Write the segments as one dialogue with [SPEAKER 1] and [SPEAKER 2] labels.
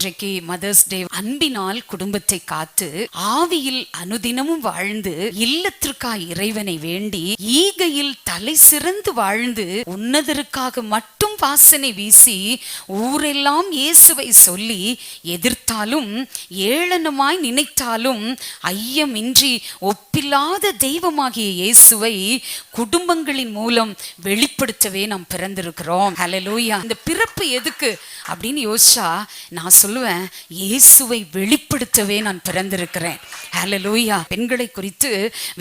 [SPEAKER 1] இன்றைக்கு mother's day. அன்பினால் குடும்பத்தை காத்து ஆவியில் அனுதினமும் வாழ்ந்து இல்லத்திற்காய் இறைவனை வேண்டி ஈகையில் தலை சிறந்து வாழ்ந்து உன்னதருக்காக மட்டும் வாசனை வீசி ஊரெல்லாம் இயேசுவை சொல்லி எதிர்த்தாலும் ஏளனமாய் நினைத்தாலும் ஐயமின்றி ஒப்பில்லாத தெய்வமாகிய இயேசுவை குடும்பங்களின் மூலம் வெளிப்படுத்தவே நாம் பிறந்திருக்கிறோம். ஹல்லேலூயா. இந்த பிறப்பு எதுக்கு அப்படின்னு யோசிச்சா நான் சொல்லுவேன், இயேசுவை வெளிப்படுத்தவே நான் பிறந்திருக்கிறேன். ஹல்லேலூயா. பெண்களை குறித்து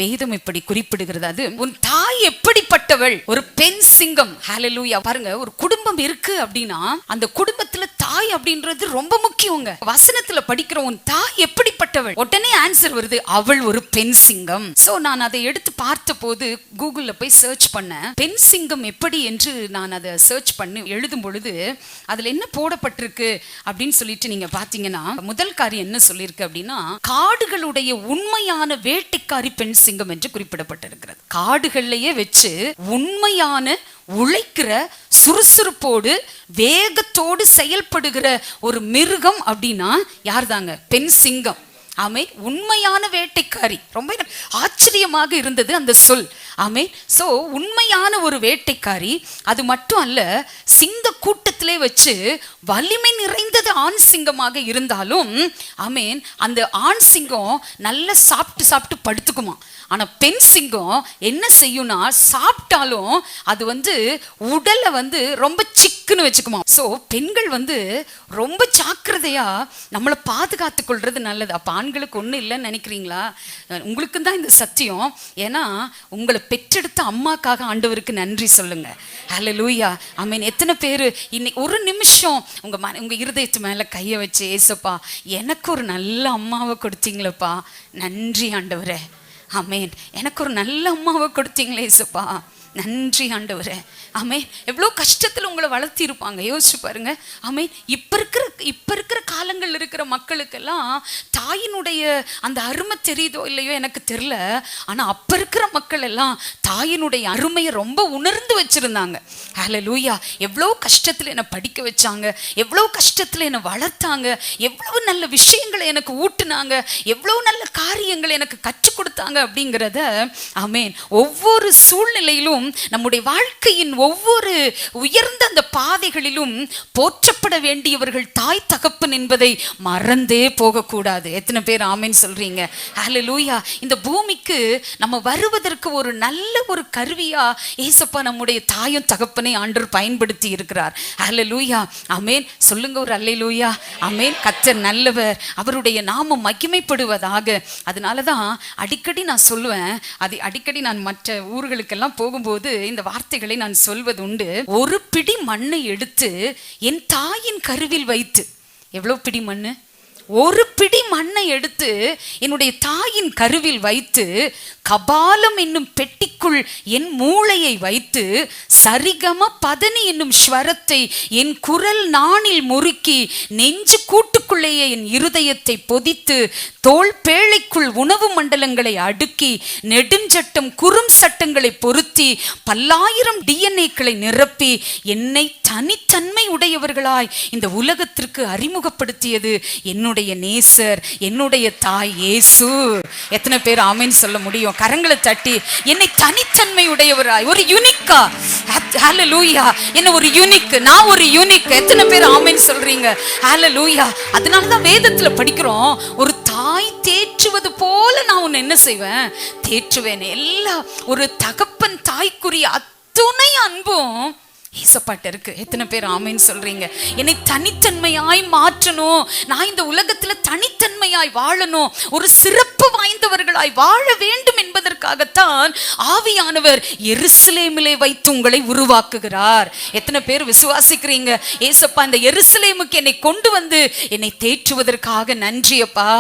[SPEAKER 1] வேதம் இப்படி குறிப்பிடுகிறது, அது உன் தாய் எப்படிப்பட்டவள், ஒரு பெண் சிங்கம். ஹல்லேலூயா. பாருங்க, ஒரு குடும்பம் இருக்கு அப்படின்னா அந்த குடும்பத்துல தாய் அப்படின்றது ரொம்ப முக்கியங்க. வசனத்துல படிக்கிற உன் தாய் எப்படிப்பட்டவள், உடனே ஆன்சர் வருது, அவள் ஒரு பெண் சிங்கம். சோ நான் அதை எடுத்து பார்த்த போது கூகுள்ல போய் சர்ச் பண்ணேன், பெண் சிங்கம் எப்படி என்று நான் அதை சர்ச் பண்ணி எழுதும் பொழுது அதுல என்ன போடப்பட்டிருக்கு அப்படின்னு சொல்லிட்டு நீங்க பாத்தீங்கன்னா, முதல் காரியம் என்ன சொல்லியிருக்கு அப்படின்னா, காடுகளுடைய உண்மையான வேட்டைக்காரி பெண் சிங்கம் என்று குறிப்பிடப்பட்டிருக்கிறது. காடுகள்லயே வச்சு உண்மையான உழைக்கிற சுறுசுறுப்போடு வேகத்தோடு செயல்படுகிற ஒரு மிருகம் அப்படின்னா யார் தாங்க? பெண் சிங்கம். ஆமே, உண்மையான வேட்டைக்காரி. ரொம்ப ஆச்சரியமாக இருந்தது அந்த சொல். ஆமே, சோ உண்மையான ஒரு வேட்டைக்காரி. அது மட்டும் அல்ல, சிங்க கூட்டத்திலே வச்சு வலிமை நிறைந்தது ஆண் சிங்கமாக இருந்தாலும் ஆமேன், அந்த ஆண் சிங்கம் நல்லா சாப்பிட்டு படுத்துக்குமா. ஆனா பெண் சிங்கம் என்ன செய்யும்னா, சாப்பிட்டாலும் அது உடலை ரொம்ப சிக்குன்னு வச்சுக்குமா. சோ பெண்கள் ரொம்ப ஜாக்கிரதையா நம்மளை பாதுகாத்து கொள்றது நல்லது. அப்ப ஆண்களுக்கு ஒண்ணு இல்லைன்னு நினைக்கிறீங்களா? உங்களுக்கு தான் இந்த சத்தியம். ஏன்னா உங்களை பெற்றெடுத்த அம்மாக்காக ஆண்டவருக்கு நன்றி சொல்லுங்க. ஹல்லேலூயா. ஆமென். எத்தனை பேர் இன்னைக்கு ஒரு நிமிஷம் உங்க இருதயத்து மேல கையை வச்சு, ஏசப்பா எனக்கு ஒரு நல்ல அம்மாவை கொடுத்தீங்களப்பா, நன்றி ஆண்டவரே. ஆமேன், எனக்கு ஒரு நல்ல அம்மாவை கொடுத்தீங்களே ஏசப்பா, நன்றி ஆண்டவரே. ஆமே, எவ்வளோ கஷ்டத்தில் உங்களை வளர்த்தி இருப்பாங்க, யோசிச்சு பாருங்க. ஆமே, இப்ப இருக்கிற காலங்கள் இருக்கிற மக்களுக்கெல்லாம் தாயினுடைய அந்த அருமை தெரியுதோ இல்லையோ எனக்கு தெரியல. ஆனா அப்ப இருக்கிற மக்கள் எல்லாம் தாயினுடைய அருமையை ரொம்ப உணர்ந்து வச்சிருந்தாங்க. ஹல்லேலூயா. எவ்வளோ கஷ்டத்துல என்னை படிக்க வச்சாங்க, எவ்வளோ கஷ்டத்துல என்னை வளர்த்தாங்க, எவ்வளவு நல்ல விஷயங்களை எனக்கு ஊட்டுனாங்க, எவ்வளவு நல்ல காரியங்களை எனக்கு கற்றுக் கொடுத்தாங்க அப்படிங்கிறத ஆமேன் ஒவ்வொரு சூழ்நிலையிலும் நம்முடைய வாழ்க்கையின் ஒவ்வொரு உயர்ந்த அந்த பாதைகளிலும் போற்றப்பட வேண்டியவர்கள் தாய் தகப்பன் என்பதை மறந்தே போகக்கூடாது. எத்தனை பேர் ஆமேன் சொல்றீங்க? ஹல்லேலூயா. இந்த பூமிக்கு நம்ம வருவதற்கு ஒரு நல்ல ஒரு கருவியா ஏசப்பா நம்முடைய தாயும் தகப்பனை ஆண்டவர் பயன்படுத்தி இருக்கிறார். ஹல்லேலூயா. ஆமேன் சொல்லுங்க ஒரு அல்லேலூயா. ஆமேன். கர்த்தர் நல்லவர், அவருடைய நாமம் மகிமைப்படுவதாக. அதனாலதான் அடிக்கடி நான் சொல்லுவேன், அது அடிக்கடி நான் மற்ற ஊர்களுக்கெல்லாம் போகும்போது இந்த வார்த்தைகளை நான் சொல்வது உண்டு. ஒரு பிடி மண்ணை எடுத்து என் தாயின் கருவில் வைத்து, எவ்வளவு பிடி மண்ணு? ஒரு பிடி மண்ணை எடுத்து என்னுடைய தாயின் கருவில் வைத்து, கபாலம் என்னும் பெட்டிக்குள் என் மூளையை வைத்து, சரிகம பதனி என்னும் ஸ்வரத்தை என் குரல் நாணில் முறுக்கி, நெஞ்சு கூட்டுக்குள்ளேயே என் இருதயத்தை பொதித்து, தோல் பேழைக்குள் உணவு மண்டலங்களை அடுக்கி, நெடுஞ்சட்டம் குறும் சட்டங்களை பொருத்தி, பல்லாயிரம் டிஎன்ஏக்களை நிரப்பி, என்னை தனித்தன்மை உடையவர்களாய் இந்த உலகத்திற்கு அறிமுகப்படுத்தியது என்னுடைய நேசர், என்னுடைய தாய் இயேசு. எத்தனை பேர் ஆமென் சொல்ல முடியும்? கரங்களை தட்டி, என்னை தனித்தன்மை உடையவராய், ஒரு யூனிக்கா. ஹல்லேலூயா. என்ன ஒரு யூனிக், நான் ஒரு யூனிக். எத்தனை பேர் ஆமென் சொல்றீங்க? ஹல்லேலூயா. அதனாலதான் வேதத்துல படிக்கிறோம், ஒரு தாய் தேற்றுவது போல நான் உன்னை என்ன செய்வேன்? தேற்றுவேன். எல்லா ஒரு தகப்பன் தாய்க்குரிய அத்துணை அன்பும் ஏசப்பாட்ட இருக்கு. எத்தனை பேர் ஆமேன் சொல்றீங்க? என்னை தனித்தன்மையாய் மாற்றணும், நான் இந்த உலகத்துல தனித்தன்மையாய் வாழணும், ஒரு சிறப்பு வாய்ந்தவர்களாய் வாழ வேண்டும் என்பதற்காகத்தான் ஆவியானவர் எருசலேமிலே வைத்து உங்களை உருவாக்குகிறார். எத்தனை பேர் விசுவாசிக்கிறீங்க? ஏசப்பா இந்த எருசலேமுக்கு என்னை கொண்டு வந்து என்னை தேற்றுவதற்காக நன்றி அப்பா.